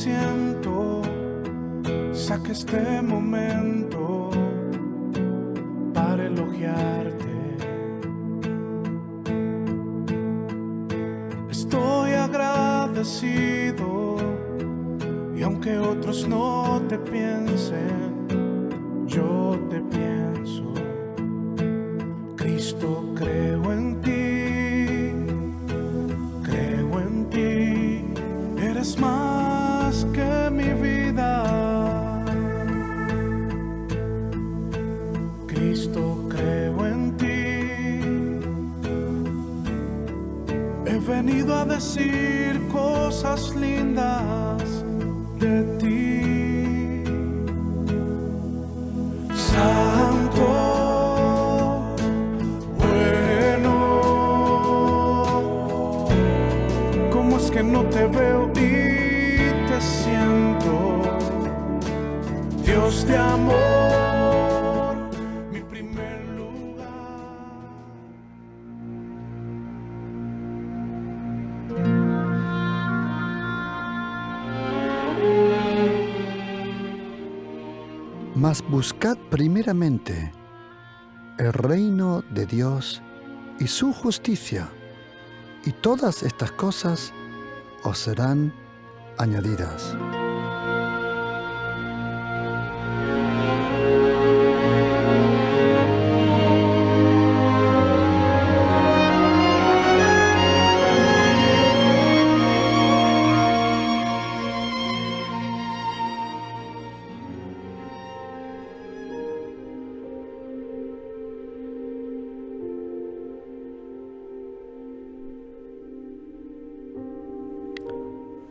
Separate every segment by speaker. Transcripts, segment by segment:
Speaker 1: siento, saque este momento para elogiarte. Estoy agradecido y aunque otros no te piensen, yo te pienso. Cristo, creo en ti, eres más que mi vida. Cristo, creo en ti, he venido a decir cosas lindas de ti. Santo, bueno, ¿cómo es que no te veo y te siento? Dios de amor, mi primer lugar.
Speaker 2: Mas buscad primeramente el reino de Dios y su justicia, y todas estas cosas os serán añadidas.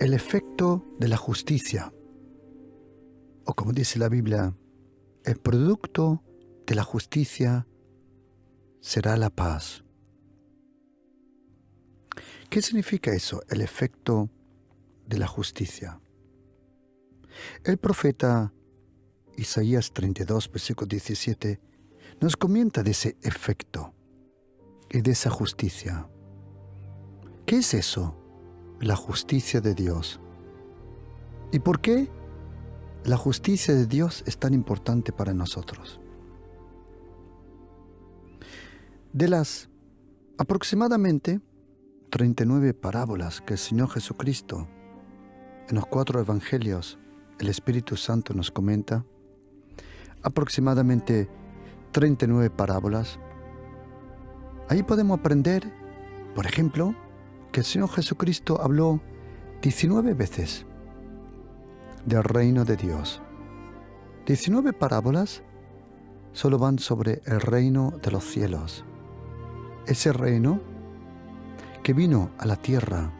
Speaker 2: El efecto de la justicia, o como dice la Biblia, el producto de la justicia será la paz. ¿Qué significa eso, el efecto de la justicia? El profeta Isaías 32, versículo 17, nos comenta de ese efecto y de esa justicia. ¿Qué es eso? La justicia de Dios. ¿Y por qué la justicia de Dios es tan importante para nosotros? De las aproximadamente 39 parábolas que el Señor Jesucristo en los 4 evangelios, el Espíritu Santo nos comenta, aproximadamente 39 parábolas, ahí podemos aprender, por ejemplo, que el Señor Jesucristo habló 19 veces del reino de Dios. 19 parábolas solo van sobre el reino de los cielos. Ese reino que vino a la tierra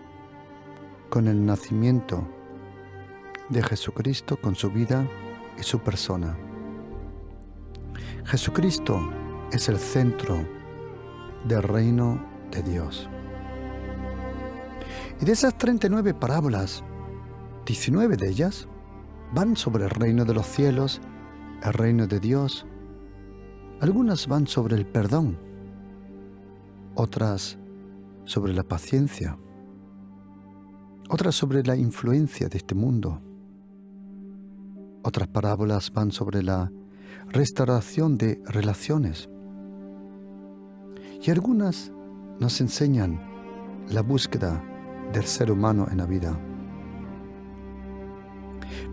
Speaker 2: con el nacimiento de Jesucristo, con su vida y su persona. Jesucristo es el centro del reino de Dios. Y de esas 39 parábolas, 19 de ellas van sobre el reino de los cielos, el reino de Dios. Algunas van sobre el perdón, otras sobre la paciencia, otras sobre la influencia de este mundo. Otras parábolas van sobre la restauración de relaciones. Y algunas nos enseñan la búsqueda del ser humano en la vida.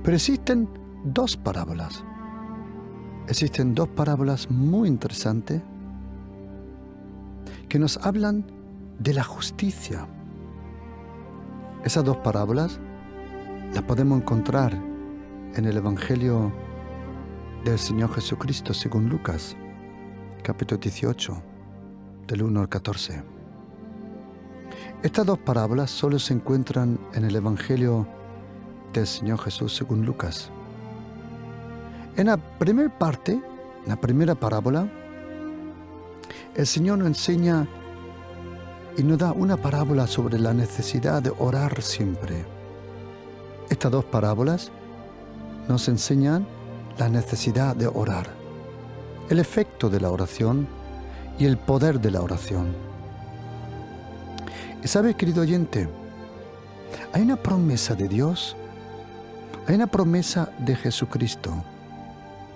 Speaker 2: Pero existen dos parábolas. Existen dos parábolas muy interesantes que nos hablan de la justicia. Esas dos parábolas las podemos encontrar en el Evangelio del Señor Jesucristo según Lucas, capítulo 18, del 1 al 14. Estas dos parábolas solo se encuentran en el Evangelio del Señor Jesús según Lucas. En la primera parte, en la primera parábola, el Señor nos enseña y nos da una parábola sobre la necesidad de orar siempre. Estas dos parábolas nos enseñan la necesidad de orar, el efecto de la oración y el poder de la oración. Y sabe, querido oyente, hay una promesa de Dios Hay una promesa de Jesucristo.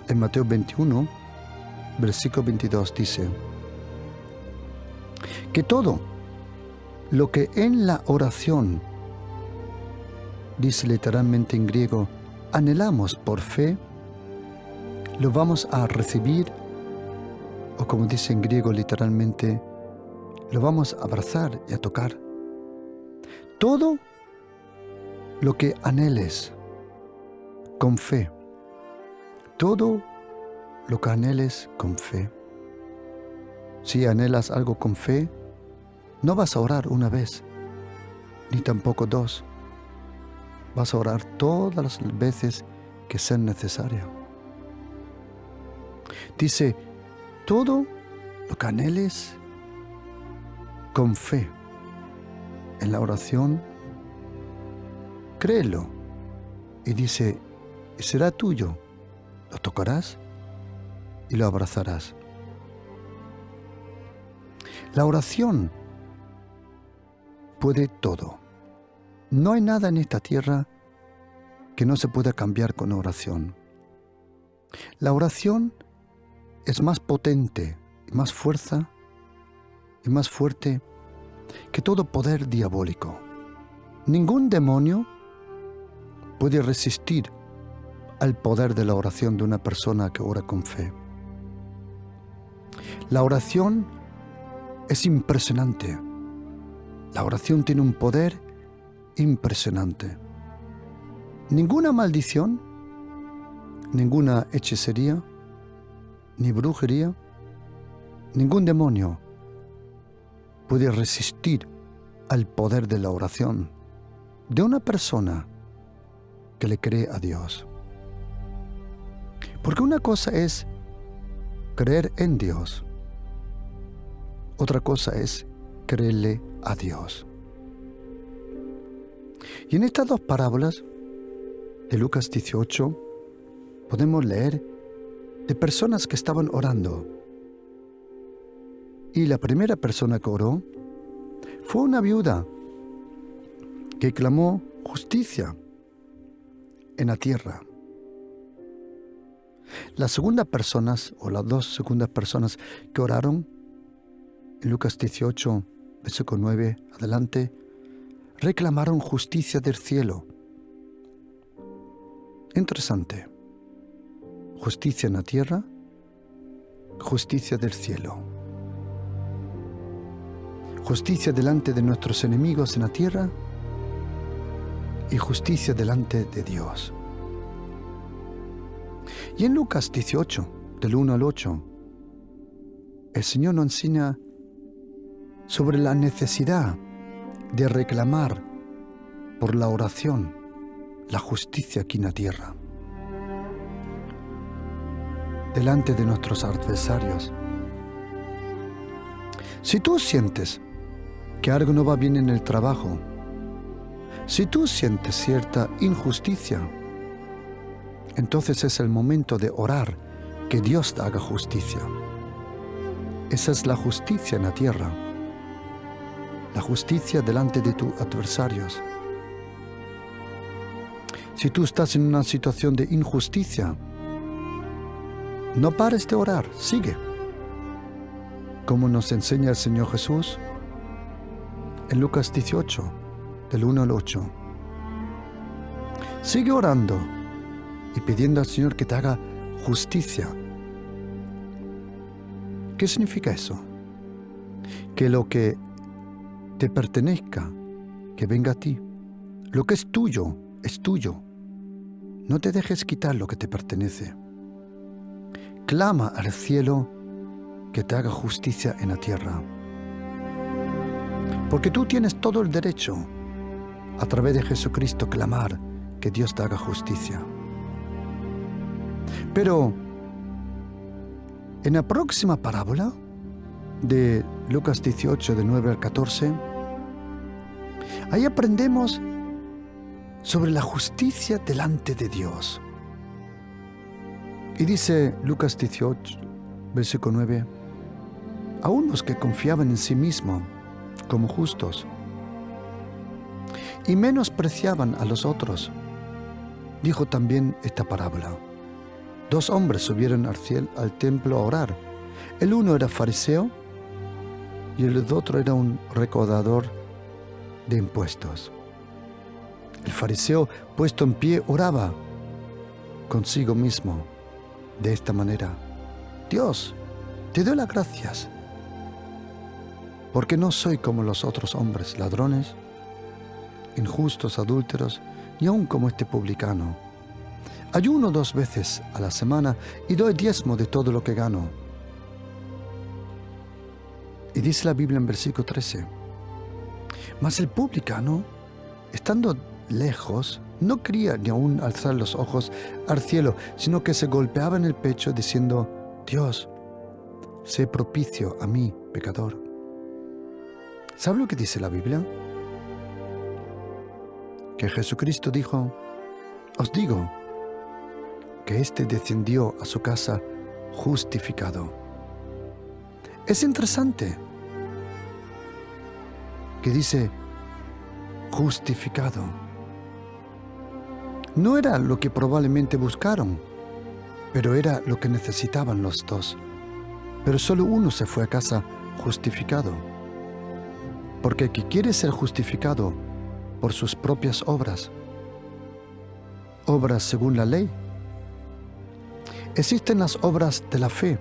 Speaker 2: En Mateo 21, versículo 22 dice que todo lo que en la oración, dice literalmente en griego, anhelamos por fe, lo vamos a recibir, o como dice en griego literalmente, lo vamos a abrazar y a tocar. Todo lo que anheles con fe, todo lo que anheles con fe. Si anhelas algo con fe, no vas a orar una vez, ni tampoco dos. Vas a orar todas las veces que sean necesarias. Dice, todo lo que anheles con fe en la oración, créelo. Y dice, será tuyo, lo tocarás y lo abrazarás. La oración puede todo. No hay nada en esta tierra que no se pueda cambiar con oración. La oración es más potente, más fuerza y más fuerte que todo poder diabólico. Ningún demonio puede resistir al poder de la oración de una persona que ora con fe. La oración es impresionante. La oración tiene un poder impresionante. Ninguna maldición, ninguna hechicería, ni brujería, ningún demonio puede resistir al poder de la oración de una persona que le cree a Dios. Porque una cosa es creer en Dios, otra cosa es creerle a Dios. Y en estas dos parábolas de Lucas 18 podemos leer de personas que estaban orando. Y la primera persona que oró fue una viuda que clamó justicia en la tierra. Las segundas personas, o las dos segundas personas que oraron, en Lucas 18, versículo 9, adelante, reclamaron justicia del cielo. Interesante. Justicia en la tierra, justicia del cielo. Justicia delante de nuestros enemigos en la tierra y justicia delante de Dios. Y en Lucas 18, del 1 al 8, el Señor nos enseña sobre la necesidad de reclamar por la oración la justicia aquí en la tierra, delante de nuestros adversarios. Si tú sientes que algo no va bien en el trabajo, si tú sientes cierta injusticia, entonces es el momento de orar que Dios te haga justicia. Esa es la justicia en la tierra, la justicia delante de tus adversarios. Si tú estás en una situación de injusticia, no pares de orar, sigue. Como nos enseña el Señor Jesús en Lucas 18, del 1 al 8. Sigue orando y pidiendo al Señor que te haga justicia. ¿Qué significa eso? Que lo que te pertenezca, que venga a ti. Lo que es tuyo, es tuyo. No te dejes quitar lo que te pertenece. Clama al cielo que te haga justicia en la tierra. Porque tú tienes todo el derecho, a través de Jesucristo, clamar que Dios te haga justicia. Pero en la próxima parábola de Lucas 18, de 9 al 14, ahí aprendemos sobre la justicia delante de Dios. Y dice Lucas 18, versículo 9, a unos que confiaban en sí mismos como justos y menospreciaban a los otros, dijo también esta parábola. 2 hombres subieron al templo a orar. El uno era fariseo y el otro era un recaudador de impuestos. El fariseo, puesto en pie, oraba consigo mismo de esta manera: Dios, te doy las gracias, porque no soy como los otros hombres, ladrones, injustos, adúlteros, ni aun como este publicano. Ayuno 2 veces a la semana y doy diezmo de todo lo que gano. Y dice la Biblia en versículo 13: Mas el publicano, estando lejos, no quería ni aun alzar los ojos al cielo, sino que se golpeaba en el pecho diciendo: Dios, sé propicio a mí, pecador. ¿Sabe lo que dice la Biblia? Que Jesucristo dijo: Os digo que éste descendió a su casa justificado. Es interesante que dice justificado. No era lo que probablemente buscaron, pero era lo que necesitaban los dos. Pero solo uno se fue a casa justificado. Porque el que quiere ser justificado por sus propias obras según la ley. Existen las obras de la fe.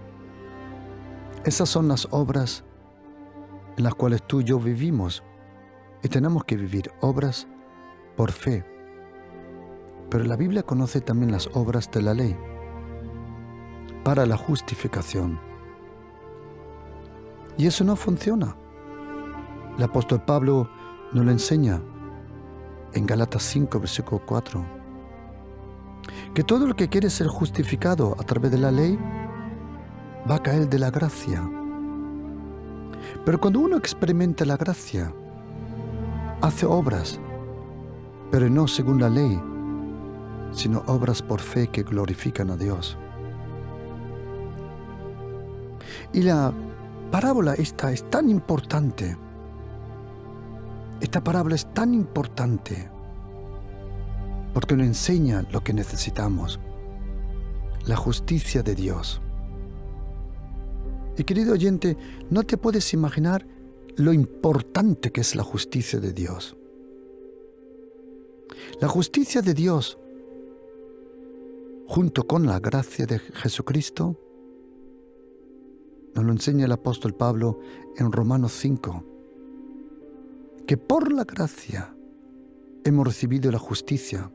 Speaker 2: Esas son las obras en las cuales tú y yo vivimos. Y tenemos que vivir obras por fe. Pero la Biblia conoce también las obras de la ley para la justificación. Y eso no funciona. El apóstol Pablo nos lo enseña en Gálatas 5, versículo 4. Que todo el que quiere ser justificado a través de la ley va a caer de la gracia. Pero cuando uno experimenta la gracia, hace obras, pero no según la ley, sino obras por fe que glorifican a Dios. Y la parábola esta es tan importante. Esta parábola es tan importante porque nos enseña lo que necesitamos: la justicia de Dios. Y querido oyente, no te puedes imaginar lo importante que es la justicia de Dios. La justicia de Dios, junto con la gracia de Jesucristo, nos lo enseña el apóstol Pablo en Romanos 5, que por la gracia hemos recibido la justicia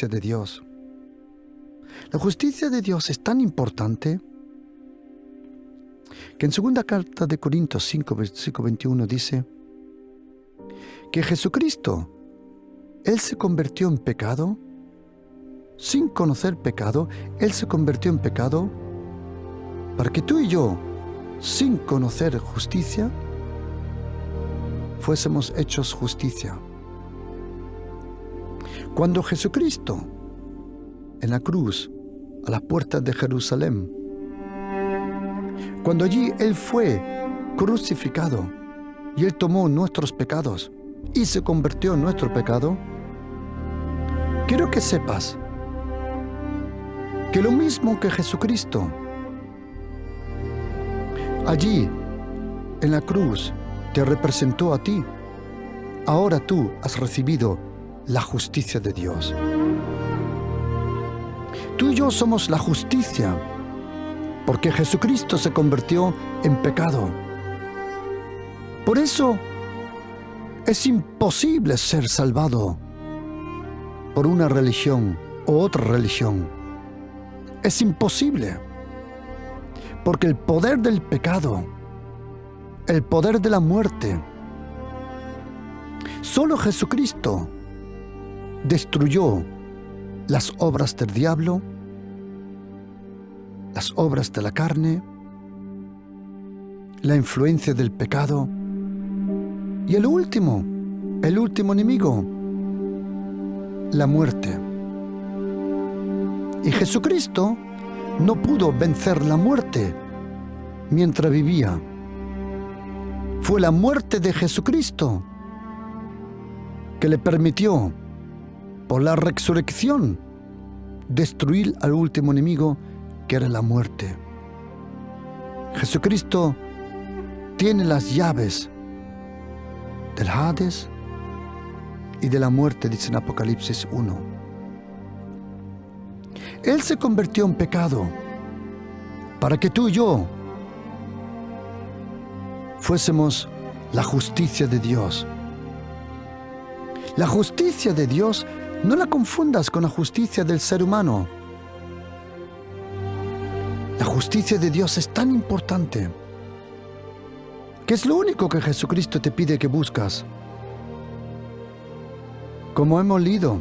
Speaker 2: de Dios. La justicia de Dios es tan importante que en 2 carta de Corintios 5, versículo 21 dice que Jesucristo, Él se convirtió en pecado, sin conocer pecado, Él se convirtió en pecado para que tú y yo, sin conocer justicia, fuésemos hechos justicia. Cuando Jesucristo, en la cruz, a las puertas de Jerusalén, cuando allí Él fue crucificado y Él tomó nuestros pecados y se convirtió en nuestro pecado, quiero que sepas que lo mismo que Jesucristo allí en la cruz te representó a ti, ahora tú has recibido la justicia de Dios. Tú y yo somos la justicia porque Jesucristo se convirtió en pecado. Por eso es imposible ser salvado por una religión o otra religión. Es imposible, porque el poder del pecado, el poder de la muerte, solo Jesucristo destruyó las obras del diablo, las obras de la carne, la influencia del pecado y el último enemigo, la muerte. Y Jesucristo no pudo vencer la muerte mientras vivía. Fue la muerte de Jesucristo que le permitió por la resurrección, destruir al último enemigo, que era la muerte. Jesucristo tiene las llaves del Hades y de la muerte, dice en Apocalipsis 1. Él se convirtió en pecado para que tú y yo fuésemos la justicia de Dios. La justicia de Dios no la confundas con la justicia del ser humano. La justicia de Dios es tan importante que es lo único que Jesucristo te pide que buscas. Como hemos leído,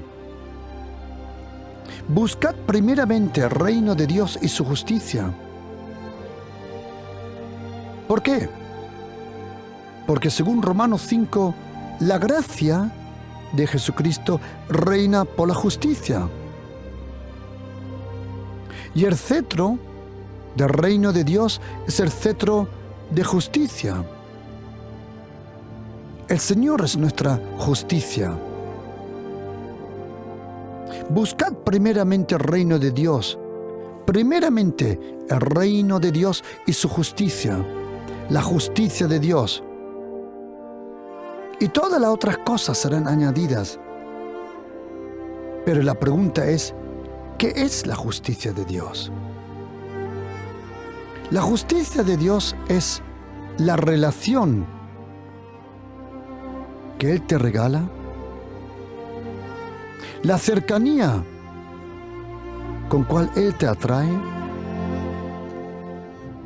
Speaker 2: buscad primeramente el reino de Dios y su justicia. ¿Por qué? Porque según Romanos 5, la gracia de Jesucristo reina por la justicia. Y el cetro del reino de Dios es el cetro de justicia. El Señor es nuestra justicia. Buscad primeramente el reino de Dios. Primeramente el reino de Dios y su justicia. La justicia de Dios. Y todas las otras cosas serán añadidas. Pero la pregunta es, ¿qué es la justicia de Dios? La justicia de Dios es la relación que Él te regala, la cercanía con cual Él te atrae,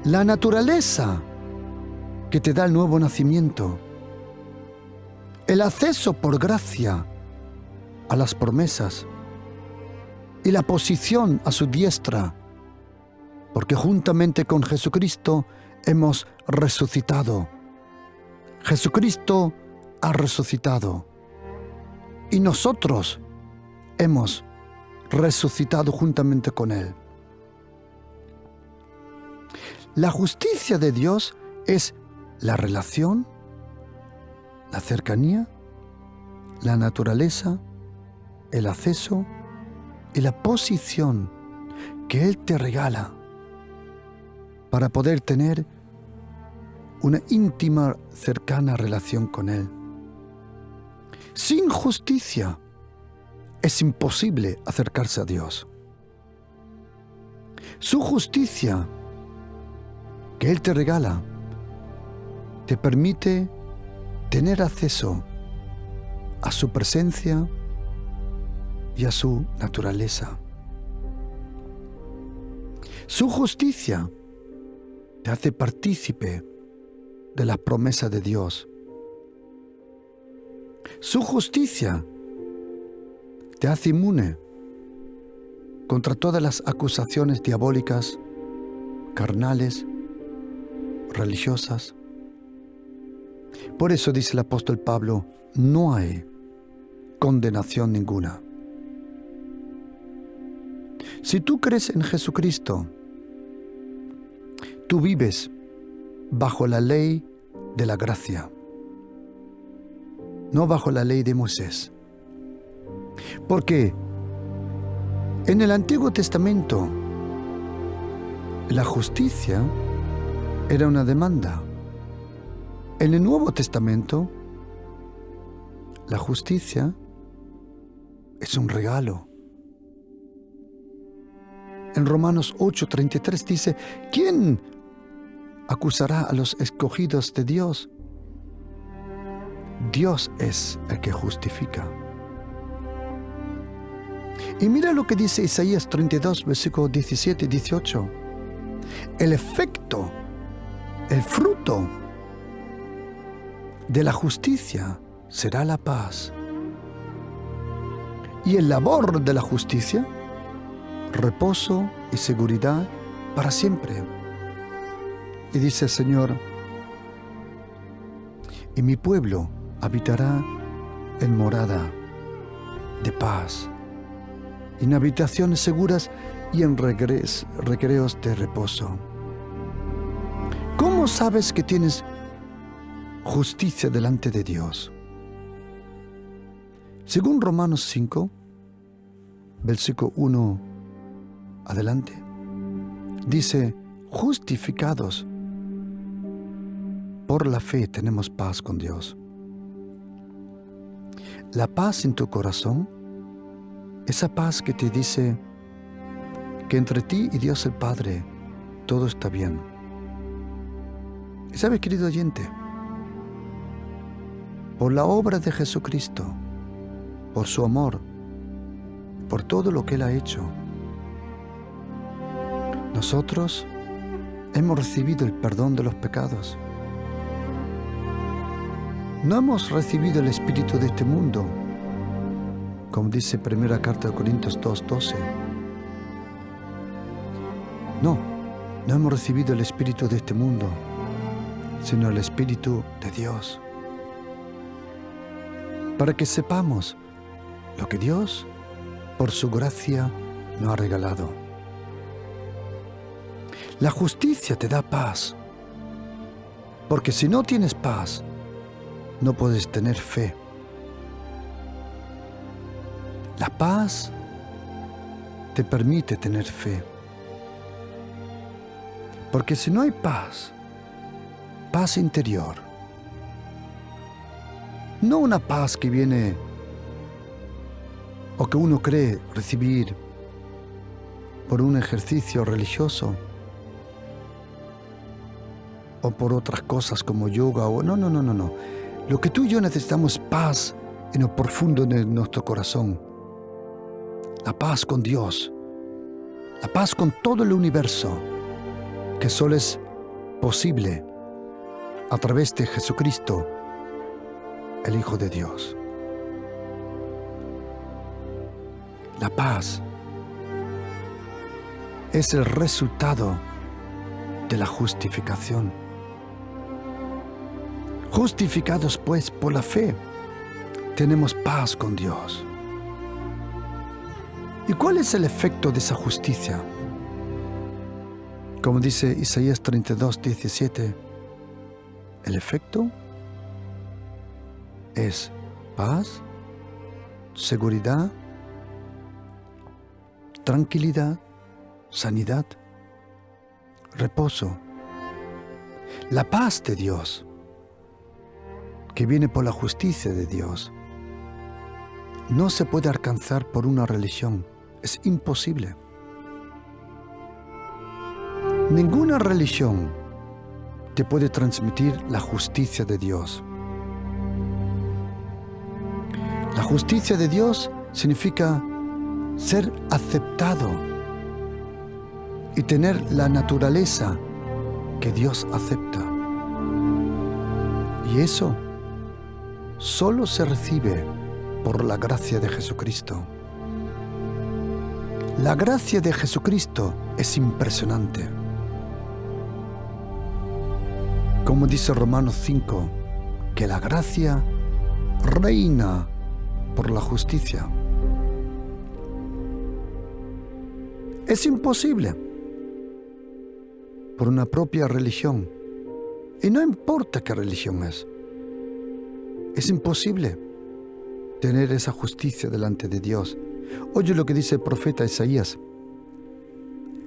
Speaker 2: la naturaleza que te da el nuevo nacimiento, el acceso por gracia a las promesas y la posición a su diestra, porque juntamente con Jesucristo hemos resucitado. Jesucristo ha resucitado y nosotros hemos resucitado juntamente con Él. La justicia de Dios es la relación, la cercanía, la naturaleza, el acceso y la posición que Él te regala para poder tener una íntima, cercana relación con Él. Sin justicia es imposible acercarse a Dios. Su justicia que Él te regala te permite tener acceso a su presencia y a su naturaleza. Su justicia te hace partícipe de las promesas de Dios. Su justicia te hace inmune contra todas las acusaciones diabólicas, carnales, religiosas. Por eso dice el apóstol Pablo, no hay condenación ninguna. Si tú crees en Jesucristo, tú vives bajo la ley de la gracia, no bajo la ley de Moisés. Porque en el Antiguo Testamento la justicia era una demanda. En el Nuevo Testamento la justicia es un regalo. En Romanos 8:33 dice, ¿quién acusará a los escogidos de Dios? Dios es el que justifica. Y mira lo que dice Isaías 32, versículos 17 y 18. El efecto, el fruto de la justicia será la paz. Y el labor de la justicia, reposo y seguridad para siempre. Y dice el Señor, y mi pueblo habitará en morada de paz, en habitaciones seguras y en recreos de reposo. ¿Cómo sabes que tienes justicia delante de Dios? Según Romanos 5, versículo 1 adelante, dice, justificados por la fe tenemos paz con Dios. La paz en tu corazón, esa paz que te dice que entre ti y Dios el Padre todo está bien. Y sabes, querido oyente, por la obra de Jesucristo, por su amor, por todo lo que Él ha hecho, nosotros hemos recibido el perdón de los pecados. No hemos recibido el espíritu de este mundo, como dice primera carta de Corintios 2:12. No hemos recibido el espíritu de este mundo, sino el espíritu de Dios, para que sepamos lo que Dios, por su gracia, nos ha regalado. La justicia te da paz, porque si no tienes paz, no puedes tener fe. La paz te permite tener fe, porque si no hay paz interior, no una paz que viene o que uno cree recibir por un ejercicio religioso o por otras cosas como yoga o no. Lo que tú y yo necesitamos es paz en lo profundo de nuestro corazón. La paz con Dios, la paz con todo el universo, que solo es posible a través de Jesucristo, el Hijo de Dios. La paz es el resultado de la justificación. Justificados pues por la fe, tenemos paz con Dios. ¿Y cuál es el efecto de esa justicia? Como dice Isaías 32:17, el efecto es paz, seguridad, tranquilidad, sanidad, reposo. La paz de Dios, que viene por la justicia de Dios, no se puede alcanzar por una religión. Es imposible. Ninguna religión te puede transmitir la justicia de Dios. La justicia de Dios significa ser aceptado y tener la naturaleza que Dios acepta. Y eso solo se recibe por la gracia de Jesucristo. La gracia de Jesucristo es impresionante. Como dice Romanos 5, que la gracia reina por la justicia. Es imposible por una propia religión, y no importa qué religión es imposible tener esa justicia delante de Dios. Oye lo que dice el profeta Isaías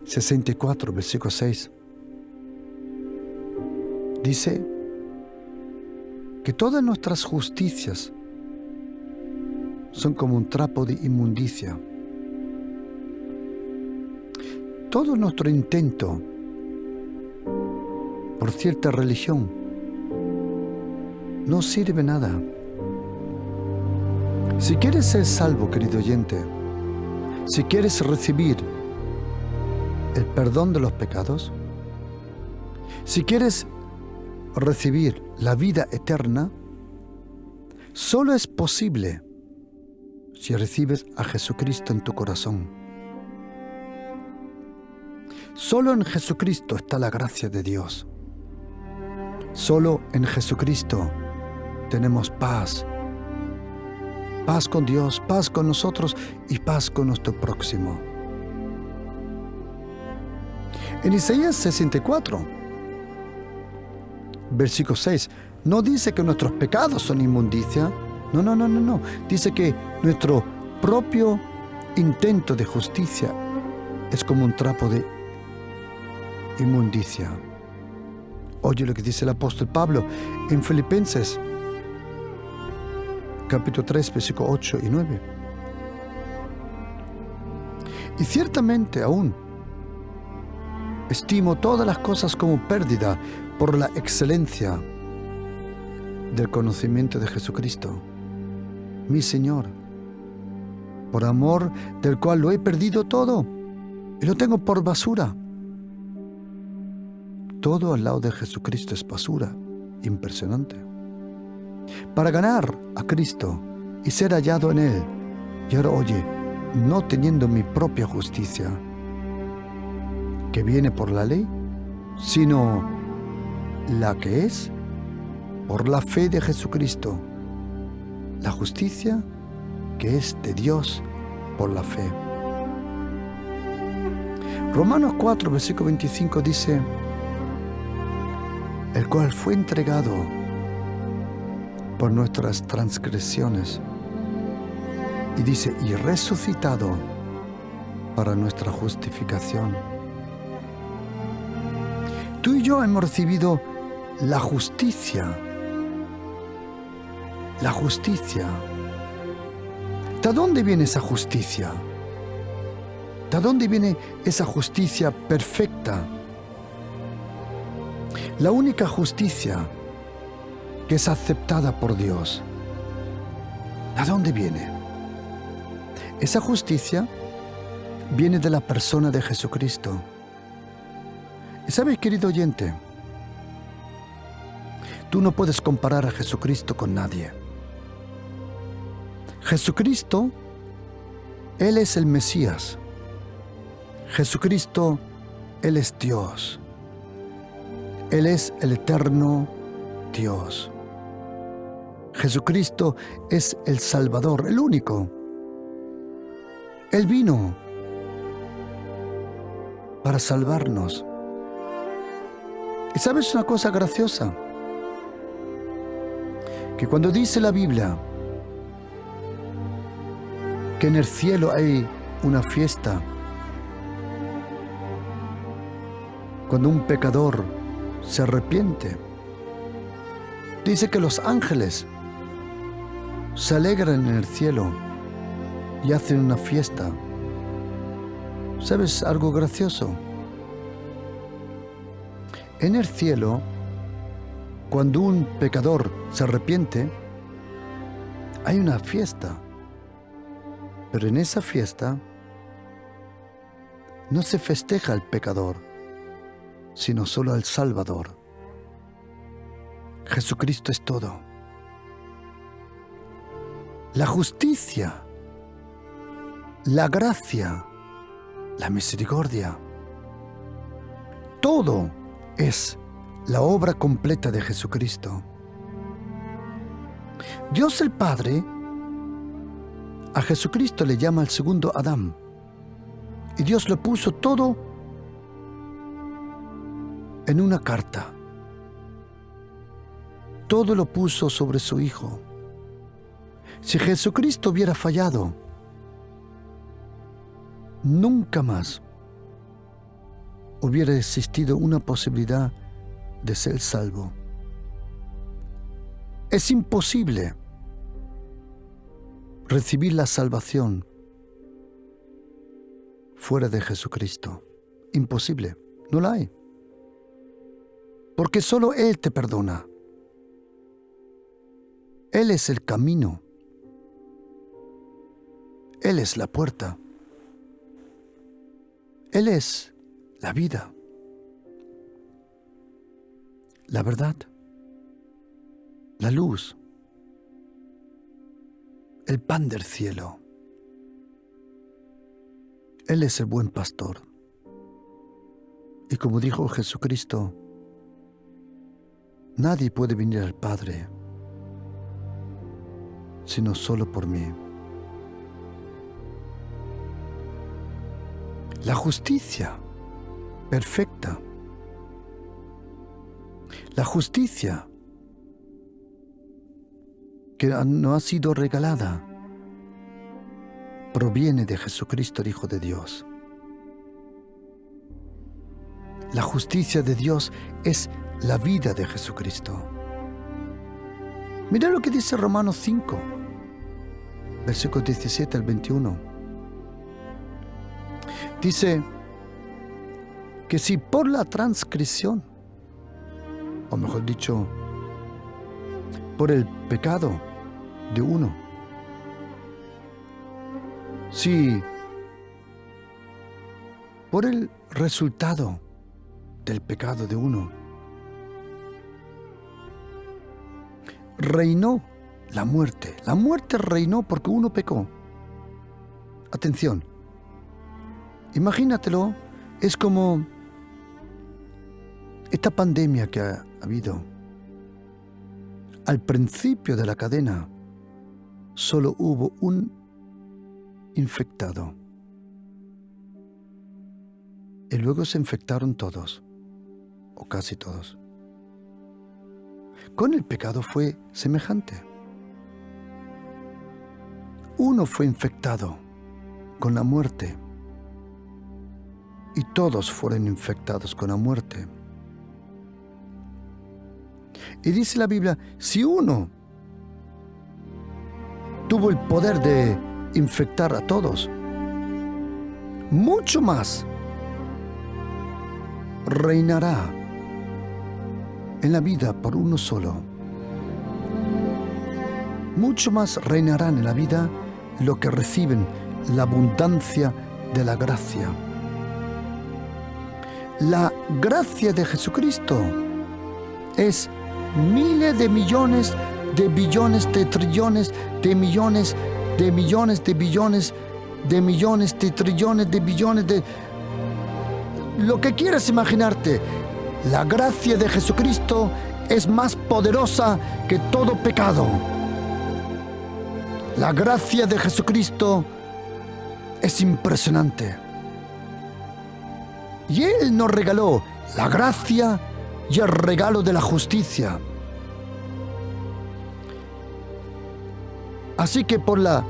Speaker 2: 64, versículo 6. Dice que todas nuestras justicias son como un trapo de inmundicia. Todo nuestro intento por cierta religión no sirve nada. Si quieres ser salvo, querido oyente, si quieres recibir el perdón de los pecados, si quieres recibir la vida eterna, solo es posible si recibes a Jesucristo en tu corazón. Solo en Jesucristo está la gracia de Dios. Solo en Jesucristo tenemos paz. Paz con Dios, paz con nosotros y paz con nuestro próximo. En Isaías 64, versículo 6, no dice que nuestros pecados son inmundicia. No. Dice que nuestro propio intento de justicia es como un trapo de inmundicia. Oye lo que dice el apóstol Pablo en Filipenses, capítulo 3, versículos 8 y 9. Y ciertamente aún estimo todas las cosas como pérdida por la excelencia del conocimiento de Jesucristo, mi Señor, por amor del cual lo he perdido todo y lo tengo por basura. Todo al lado de Jesucristo es basura, impresionante. Para ganar a Cristo y ser hallado en Él. Y ahora oye, no teniendo mi propia justicia, que viene por la ley, sino la que es por la fe de Jesucristo, la justicia que es de Dios por la fe. Romanos 4, versículo 25 dice, el cual fue entregado por nuestras transgresiones, y dice, y resucitado para nuestra justificación. Tú y yo hemos recibido la justicia. La justicia. ¿De dónde viene esa justicia? ¿De dónde viene esa justicia perfecta? La única justicia que es aceptada por Dios. ¿De dónde viene? Esa justicia viene de la persona de Jesucristo. Y sabes, querido oyente, tú no puedes comparar a Jesucristo con nadie. Jesucristo, Él es el Mesías. Jesucristo, Él es Dios. Él es el eterno Dios. Jesucristo es el Salvador, el único. Él vino para salvarnos. ¿Y sabes una cosa graciosa? Que cuando dice la Biblia que en el cielo hay una fiesta, cuando un pecador se arrepiente, dice que los ángeles se alegran en el cielo y hacen una fiesta. ¿Sabes algo gracioso? En el cielo, cuando un pecador se arrepiente, hay una fiesta. Pero en esa fiesta no se festeja al pecador, sino solo al Salvador. Jesucristo es todo. La justicia, la gracia, la misericordia, todo es la obra completa de Jesucristo. Dios el Padre a Jesucristo le llama el segundo Adán. Y Dios lo puso todo en una carta. Todo lo puso sobre su Hijo. Si Jesucristo hubiera fallado, nunca más hubiera existido una posibilidad de ser salvo. Es imposible recibir la salvación fuera de Jesucristo. Imposible, no la hay. Porque solo Él te perdona. Él es el camino. Él es la puerta. Él es la vida, la verdad, la luz, el pan del cielo. Él es el buen pastor. Y como dijo Jesucristo, nadie puede venir al Padre sino solo por mí. La justicia perfecta, la justicia que nos ha sido regalada proviene de Jesucristo, el Hijo de Dios. La justicia de Dios es la vida de Jesucristo. Mira lo que dice Romanos 5, versículos 17 al 21. Dice que si por la transgresión, o mejor dicho, por el pecado de uno, si por el resultado del pecado de uno reinó la muerte reinó porque uno pecó. Atención, imagínatelo, es como esta pandemia que ha habido. Al principio de la cadena solo hubo un infectado y luego se infectaron todos, o casi todos. Con el pecado fue semejante. Uno fue infectado con la muerte y todos fueron infectados con la muerte. Y dice la Biblia, si uno tuvo el poder de infectar a todos, mucho más reinará en la vida por uno solo. Mucho más reinarán en la vida los que reciben la abundancia de la gracia. La gracia de Jesucristo es miles de millones, de billones, de trillones, de millones, de millones, de billones, de millones, de trillones, de billones, de lo que quieras imaginarte. La gracia de Jesucristo es más poderosa que todo pecado. La gracia de Jesucristo es impresionante. Y Él nos regaló la gracia y el regalo de la justicia. Así que por la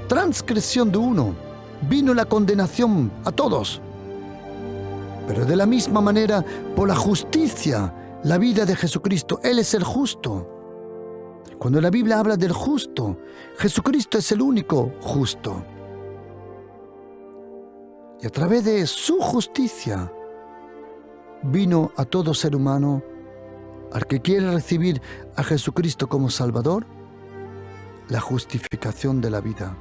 Speaker 2: transgresión de uno vino la condenación a todos. Pero de la misma manera, por la justicia, la vida de Jesucristo, Él es el justo. Cuando la Biblia habla del justo, Jesucristo es el único justo. Y a través de su justicia, vino a todo ser humano, al que quiere recibir a Jesucristo como Salvador, la justificación de la vida.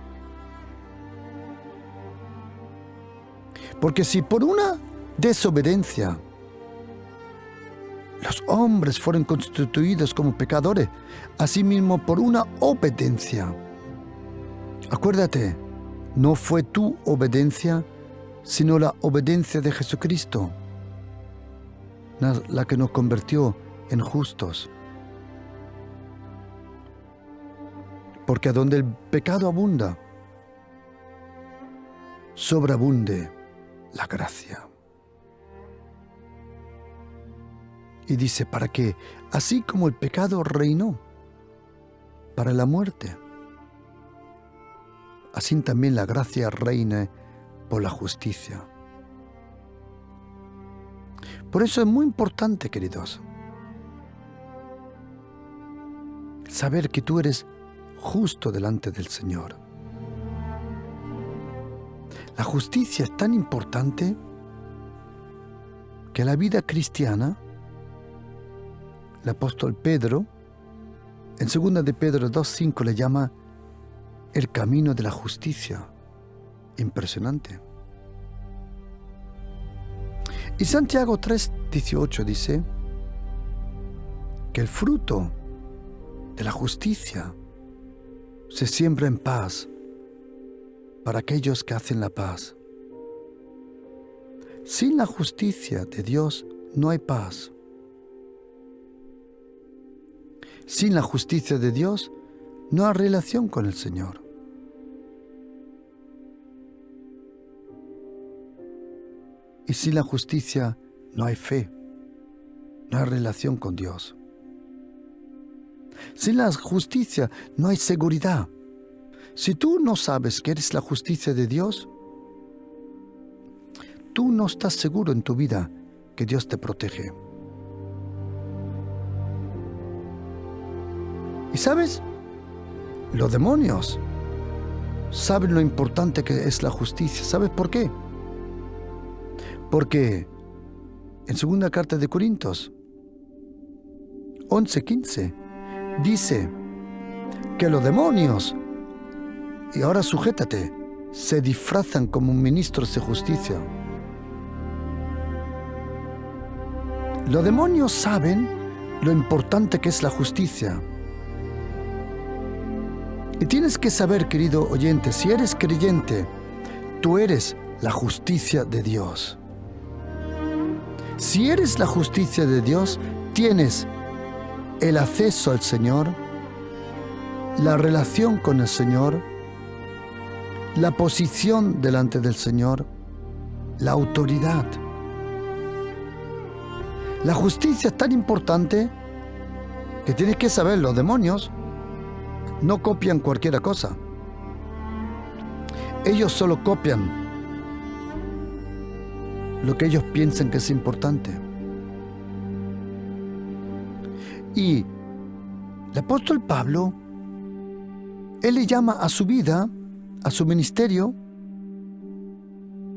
Speaker 2: Porque si por una desobediencia los hombres fueron constituidos como pecadores, asimismo por una obediencia. Acuérdate, no fue tu obediencia, sino la obediencia de Jesucristo, la que nos convirtió en justos. Porque a donde el pecado abunda, sobreabunde la gracia. Y dice, para que, así como el pecado reinó para la muerte, así también la gracia reine por la justicia. Por eso es muy importante, queridos, saber que tú eres justo delante del Señor. La justicia es tan importante que la vida cristiana, el apóstol Pedro, en 2 de Pedro 2:5 le llama el camino de la justicia. Impresionante. Y Santiago 3:18 dice que el fruto de la justicia se siembra en paz para aquellos que hacen la paz. Sin la justicia de Dios no hay paz. Sin la justicia de Dios no hay relación con el Señor. Y sin la justicia no hay fe, no hay relación con Dios. Sin la justicia no hay seguridad. Si tú no sabes que eres la justicia de Dios, tú no estás seguro en tu vida que Dios te protege. ¿Y sabes? Los demonios saben lo importante que es la justicia. ¿Sabes por qué? Porque en 2 carta de Corintios 11:15 dice que los demonios, y ahora sujétate, se disfrazan como ministros de justicia. Los demonios saben lo importante que es la justicia. Y tienes que saber, querido oyente, si eres creyente, tú eres la justicia de Dios. Si eres la justicia de Dios, tienes el acceso al Señor, la relación con el Señor, la posición delante del Señor, la autoridad. La justicia es tan importante que tienes que saber, los demonios no copian cualquier cosa. Ellos solo copian lo que ellos piensan que es importante. Y el apóstol Pablo, él le llama a su vida, a su ministerio,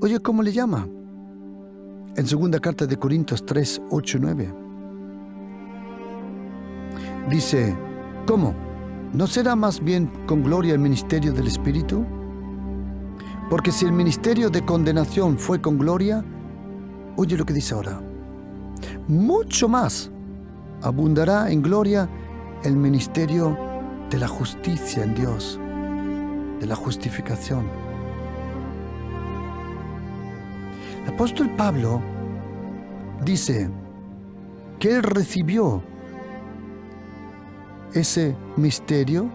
Speaker 2: oye, ¿cómo le llama? En 2 carta de Corintios 3, 8 y 9. Dice, ¿cómo? ¿No será más bien con gloria el ministerio del Espíritu? Porque si el ministerio de condenación fue con gloria, oye lo que dice ahora, mucho más abundará en gloria el ministerio de la justicia en Dios, de la justificación. El apóstol Pablo dice que él recibió ese misterio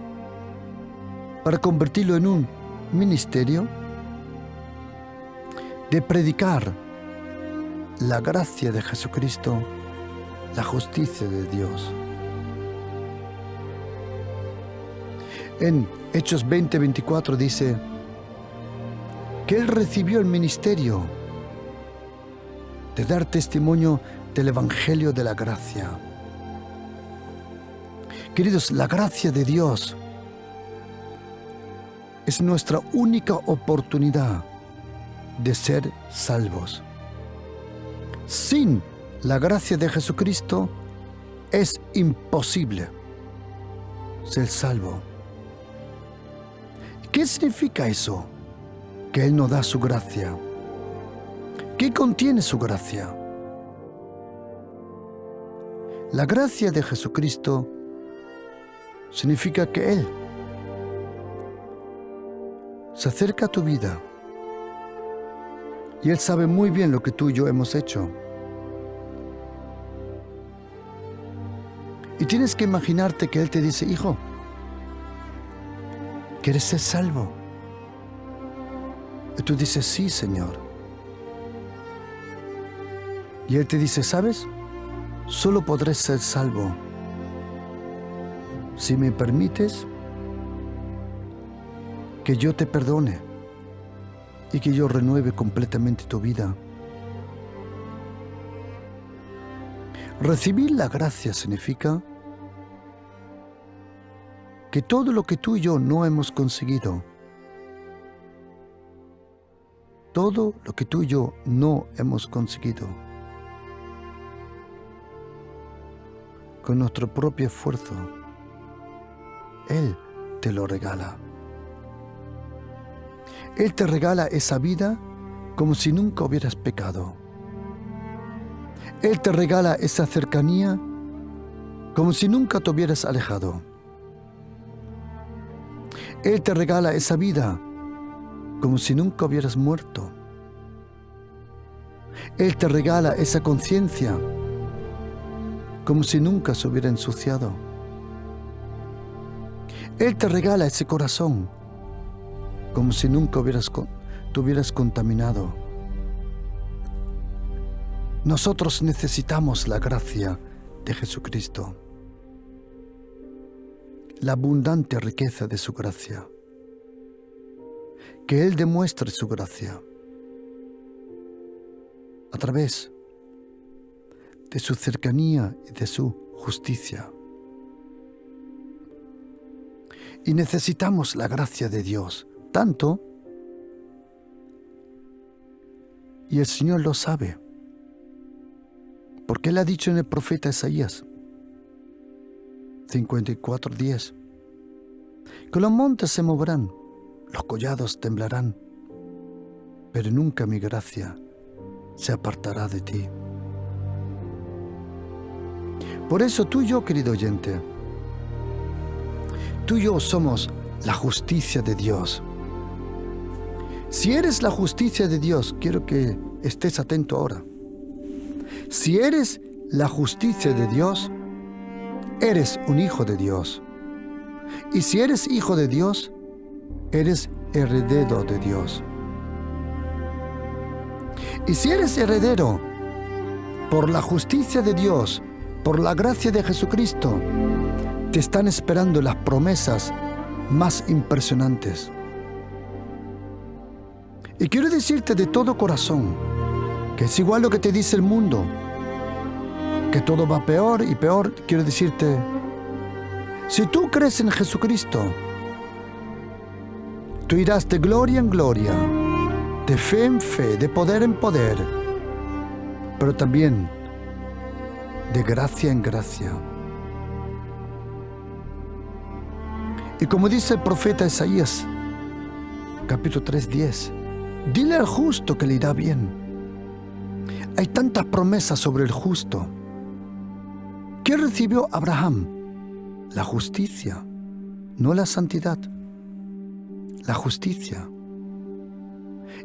Speaker 2: para convertirlo en un ministerio de predicar la gracia de Jesucristo, la justicia de Dios. En Hechos 20:24 dice que él recibió el ministerio de dar testimonio del Evangelio de la gracia. Queridos, la gracia de Dios es nuestra única oportunidad de ser salvos. Sin la gracia de Jesucristo es imposible ser salvo. ¿Qué significa eso? Que Él nos da su gracia. ¿Qué contiene su gracia? La gracia de Jesucristo significa que Él se acerca a tu vida y Él sabe muy bien lo que tú y yo hemos hecho. Y tienes que imaginarte que Él te dice, hijo, ¿quieres ser salvo? Y tú dices, sí, Señor. Y Él te dice, ¿sabes? Solo podré ser salvo si me permites que yo te perdone y que yo renueve completamente tu vida. Recibir la gracia significa que todo lo que tú y yo no hemos conseguido, todo lo que tú y yo no hemos conseguido, con nuestro propio esfuerzo, Él te lo regala. Él te regala esa vida como si nunca hubieras pecado. Él te regala esa cercanía como si nunca te hubieras alejado. Él te regala esa vida como si nunca hubieras muerto. Él te regala esa conciencia como si nunca se hubiera ensuciado. Él te regala ese corazón como si nunca te hubieras contaminado. Nosotros necesitamos la gracia de Jesucristo, la abundante riqueza de su gracia. que Él demuestre su gracia a través de su cercanía y de su justicia. Y necesitamos la gracia de Dios, tanto, y el Señor lo sabe, porque Él ha dicho en el profeta Isaías 54:10, que los montes se moverán, los collados temblarán, pero nunca mi gracia se apartará de ti. Por eso tú y yo, querido oyente, tú y yo somos la justicia de Dios. Si eres la justicia de Dios, quiero que estés atento ahora. Si eres la justicia de Dios, eres un hijo de Dios. Y si eres hijo de Dios, eres heredero de Dios. Y si eres heredero por la justicia de Dios, por la gracia de Jesucristo, te están esperando las promesas más impresionantes. Y quiero decirte de todo corazón que es igual lo que te dice el mundo, que todo va peor y peor. Quiero decirte, si tú crees en Jesucristo, tú irás de gloria en gloria, de fe en fe, de poder en poder, pero también de gracia en gracia. Y como dice el profeta Isaías, capítulo 3:10, dile al justo que le irá bien. Hay tantas promesas sobre el justo. ¿Qué recibió Abraham? La justicia, no la santidad. La justicia.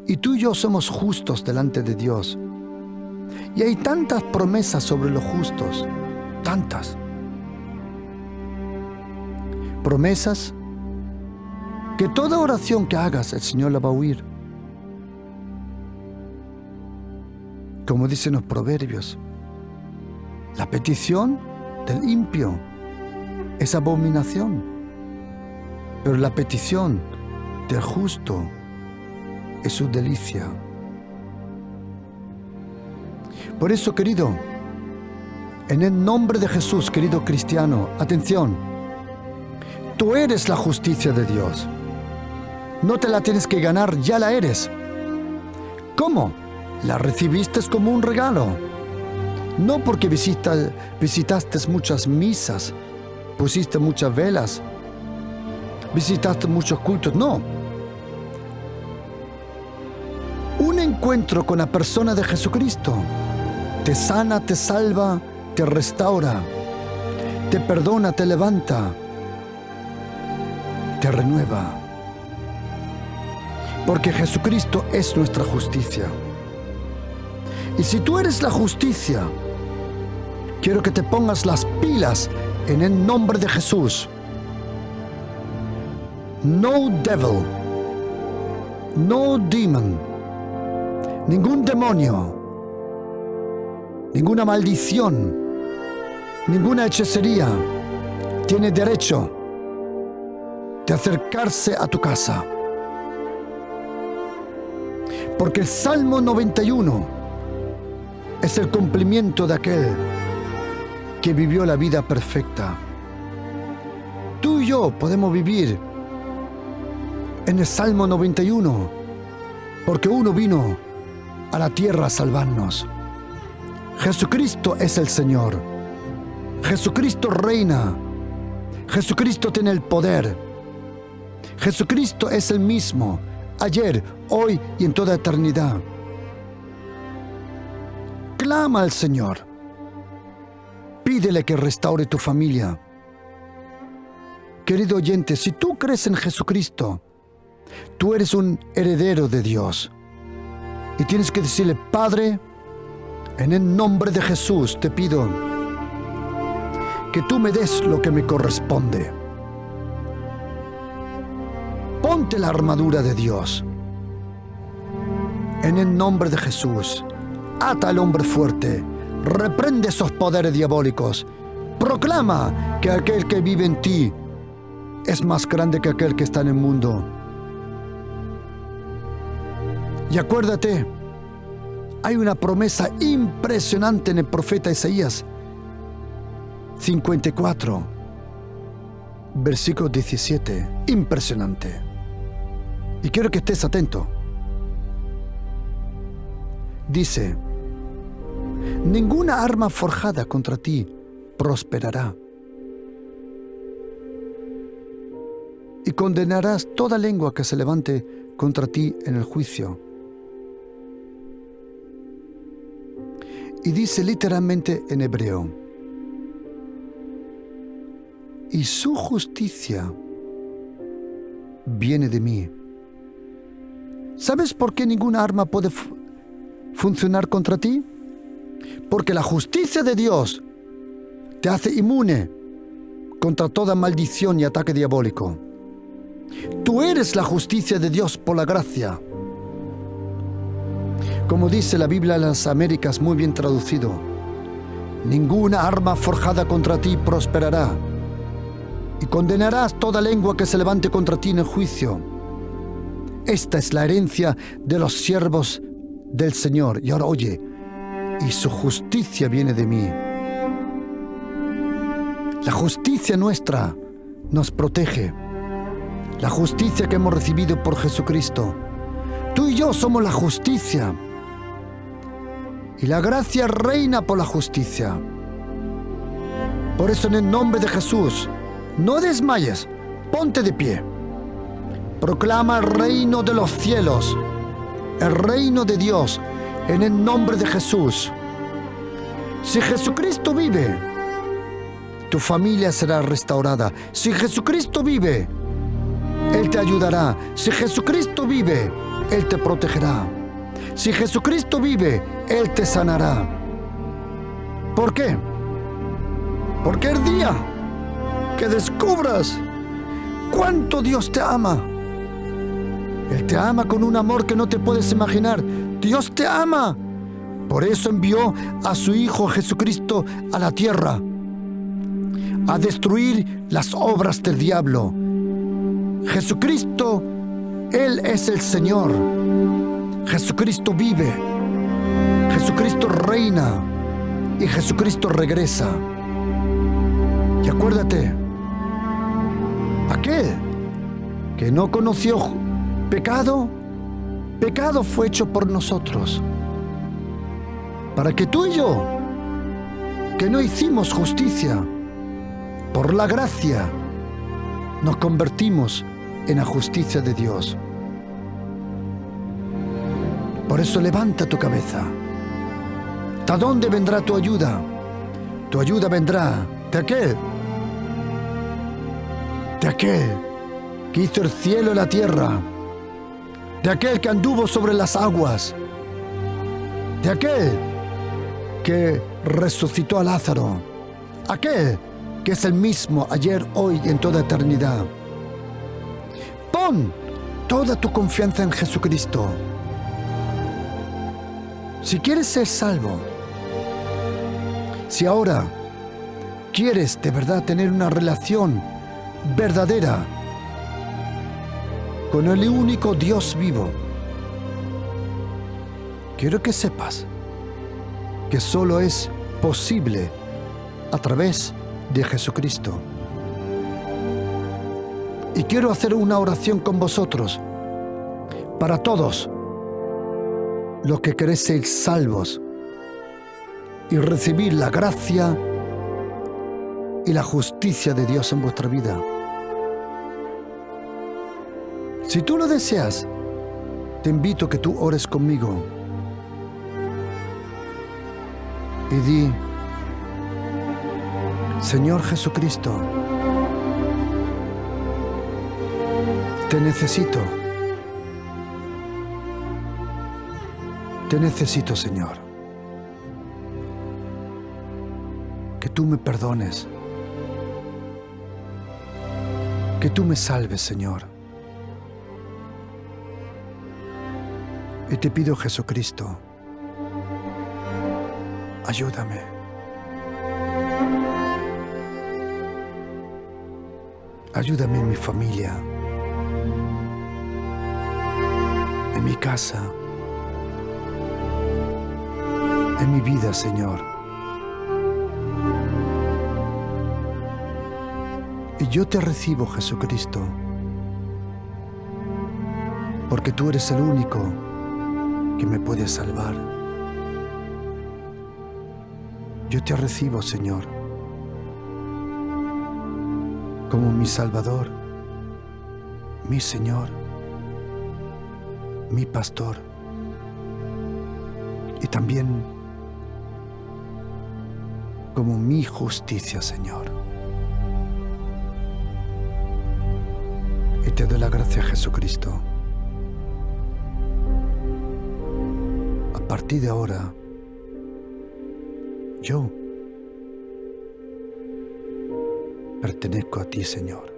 Speaker 2: Y tú y yo somos justos delante de Dios. Y hay tantas promesas sobre los justos, tantas. Promesas que toda oración que hagas el Señor la va a oír. Como dicen los proverbios, la petición del impío es abominación, pero la petición del justo es su delicia. Por eso, querido, en el nombre de Jesús, querido cristiano, atención, tú eres la justicia de Dios. No te la tienes que ganar, ya la eres. ¿Cómo? La recibiste como un regalo. No porque visitaste muchas misas, pusiste muchas velas, visitaste muchos cultos, no. Un encuentro con la persona de Jesucristo te sana, te salva, te restaura, te perdona, te levanta, te renueva. Porque Jesucristo es nuestra justicia. Y si tú eres la justicia, quiero que te pongas las pilas en el nombre de Jesús. No devil, no demon, ningún demonio, ninguna maldición, ninguna hechicería tiene derecho de acercarse a tu casa. Porque el Salmo 91 es el cumplimiento de aquel que vivió la vida perfecta. Tú y yo podemos vivir en el Salmo 91 porque uno vino a la tierra a salvarnos. Jesucristo es el Señor. Jesucristo reina. Jesucristo tiene el poder. Jesucristo es el mismo, ayer, hoy y en toda eternidad. Clama al Señor. Pídele que restaure tu familia. Querido oyente, si tú crees en Jesucristo, tú eres un heredero de Dios. Y tienes que decirle, Padre, en el nombre de Jesús te pido que tú me des lo que me corresponde. Ponte la armadura de Dios. En el nombre de Jesús, ata al hombre fuerte, reprende esos poderes diabólicos, proclama que aquel que vive en ti es más grande que aquel que está en el mundo. Y acuérdate, hay una promesa impresionante en el profeta Isaías 54, versículo 17. Impresionante. Y quiero que estés atento. Dice: ninguna arma forjada contra ti prosperará, y condenarás toda lengua que se levante contra ti en el juicio. Y dice literalmente en hebreo: y su justicia viene de mí. ¿Sabes por qué ninguna arma puede funcionar contra ti? Porque la justicia de Dios te hace inmune contra toda maldición y ataque diabólico. Tú eres la justicia de Dios por la gracia. Como dice la Biblia de las Américas, muy bien traducido: ninguna arma forjada contra ti prosperará, y condenarás toda lengua que se levante contra ti en el juicio. Esta es la herencia de los siervos del Señor. Y ahora oye: y su justicia viene de mí. La justicia nuestra nos protege. La justicia que hemos recibido por Jesucristo. Tú y yo somos la justicia. Y la gracia reina por la justicia. Por eso, en el nombre de Jesús, no desmayes, ponte de pie. Proclama el reino de los cielos, el reino de Dios, en el nombre de Jesús. Si Jesucristo vive, tu familia será restaurada. Si Jesucristo vive, Él te ayudará. Si Jesucristo vive, Él te protegerá. Si Jesucristo vive, Él te sanará. ¿Por qué? Porque el día que descubras cuánto Dios te ama, Él te ama con un amor que no te puedes imaginar. Dios te ama. Por eso envió a su Hijo Jesucristo a la tierra, a destruir las obras del diablo. Jesucristo, Él es el Señor. Jesucristo vive. Jesucristo reina. Y Jesucristo regresa. Y acuérdate, aquel que no conoció pecado, pecado fue hecho por nosotros, para que tú y yo, que no hicimos justicia, por la gracia, nos convertimos en la justicia de Dios. Por eso levanta tu cabeza. ¿De dónde vendrá tu ayuda? Tu ayuda vendrá de aquel que hizo el cielo y la tierra, de aquel que anduvo sobre las aguas, de aquel que resucitó a Lázaro, aquel que es el mismo ayer, hoy y en toda eternidad. Pon toda tu confianza en Jesucristo. Si quieres ser salvo, si ahora quieres de verdad tener una relación verdadera con el único Dios vivo, quiero que sepas que solo es posible a través de Jesucristo. Y quiero hacer una oración con vosotros, para todos los que queréis ser salvos y recibir la gracia y la justicia de Dios en vuestra vida. Si tú lo deseas, te invito a que tú ores conmigo y di: Señor Jesucristo, te necesito. Te necesito, Señor. Que tú me perdones. Que tú me salves, Señor. Y te pido, Jesucristo, ayúdame. Ayúdame en mi familia, en mi casa, en mi vida, Señor. Y yo te recibo, Jesucristo, porque tú eres el único que me puede salvar. Yo te recibo, Señor, como mi Salvador, mi Señor, mi Pastor y también como mi justicia, Señor. Y te doy la gracia, Jesucristo. A partir de ahora, yo pertenezco a ti, Señor.